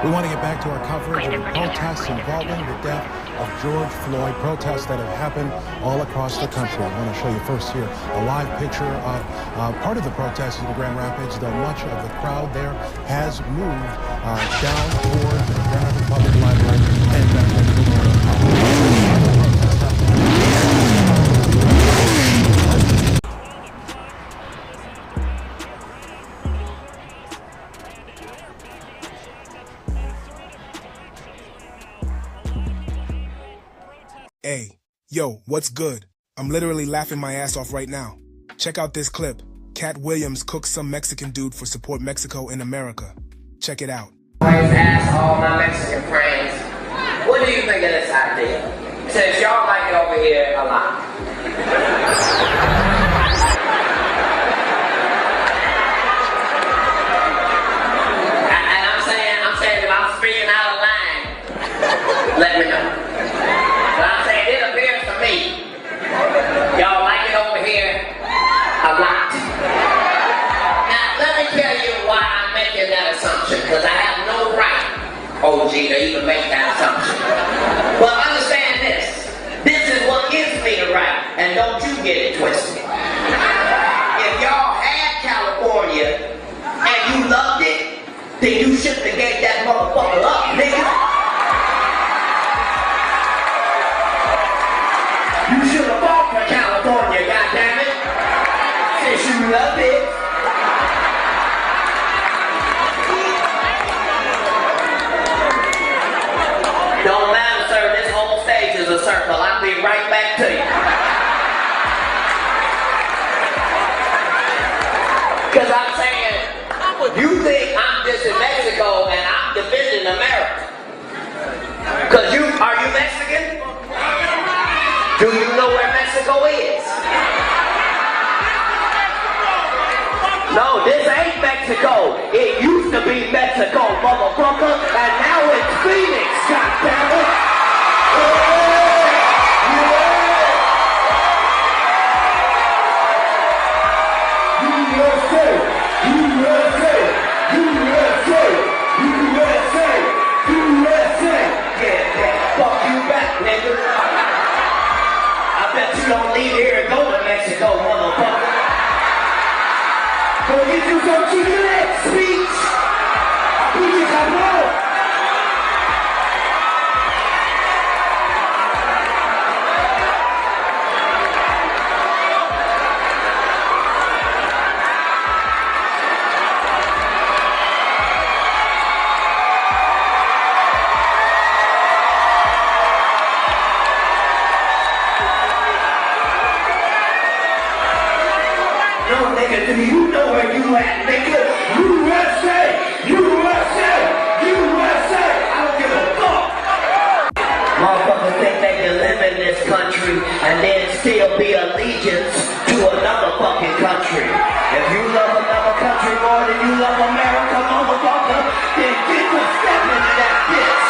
We want to get back to our coverage of the protests involving the death of George Floyd, protests that have happened all across the country. I want to show you first here a live picture of part of the protest in Grand Rapids, though much of the crowd there has moved down toward the Grand Rapids Public Library and back over the morning. Hey, yo, what's good? I'm literally laughing my ass off right now. Check out this clip. Katt Williams cooks some Mexican dude for Support Mexico in America. Check it out. I always ask all my Mexican friends, what do you think of this idea? Since y'all like it over here a lot. And I'm saying if I'm speaking out of line, let me know. But I'm saying it appears to me, y'all like it over here a lot. Now, let me tell you why I'm making that assumption, because I have no right, OG, to even make that assumption. But understand this. This is what gives me the right, and don't you get it twisted. If y'all had California and you loved it, then you shouldn't have gave that motherfucker up, nigga. You should have fought for California, goddammit. Since you love it. Don't matter, sir. This whole stage is a circle. I'll be right back to you. Because I'm saying, you think I'm dissing Mexico and I'm defending America. Because are you Mexican? Do you know where Mexico is? No, this ain't Mexico. It used to be Mexico, motherfucker, and now it's Phoenix, goddammit. USA, USA, USA, USA, USA. Yeah, fuck you back, nigga. I bet you don't leave here and go to Mexico, motherfucker. Go get you some chicken speech. Pinche cabrón. Do you know where you at, nigga? USA! USA! USA! I don't give a fuck! Motherfuckers think they can live in this country and then still be allegiance to another fucking country. If you love another country more than you love America, motherfucker, then get to step into that bitch!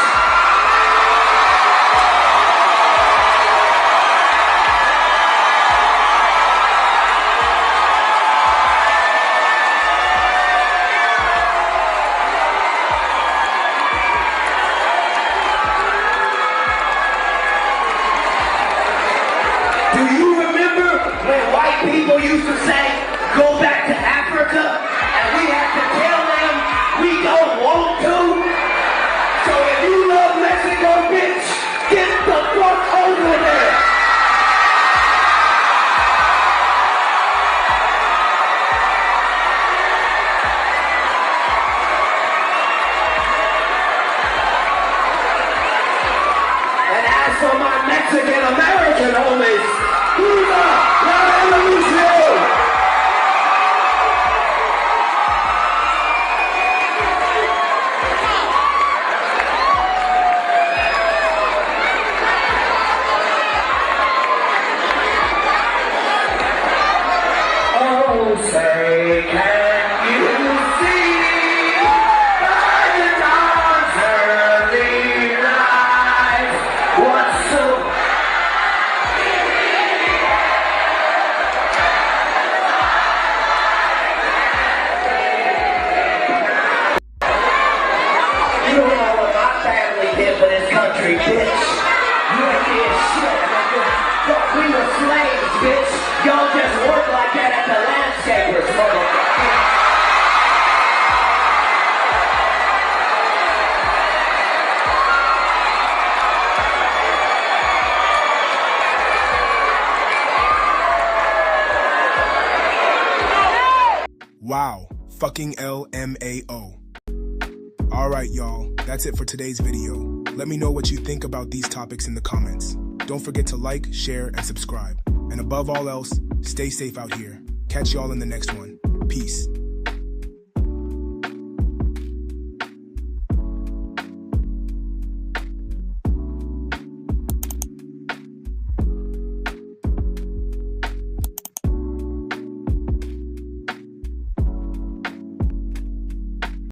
People used to say, go back to Africa, and we had to tell them we don't want to. So if you love Mexico, bitch, get the fuck over there. And as for my Mexican American homies, Viva la revolución! Oh, say, can you see by the dawn's early light what's so Wow, fucking LMAO. Alright y'all, that's it for today's video. Let me know what you think about these topics in the comments. Don't forget to like, share, and subscribe. And above all else, stay safe out here. Catch y'all in the next one. Peace.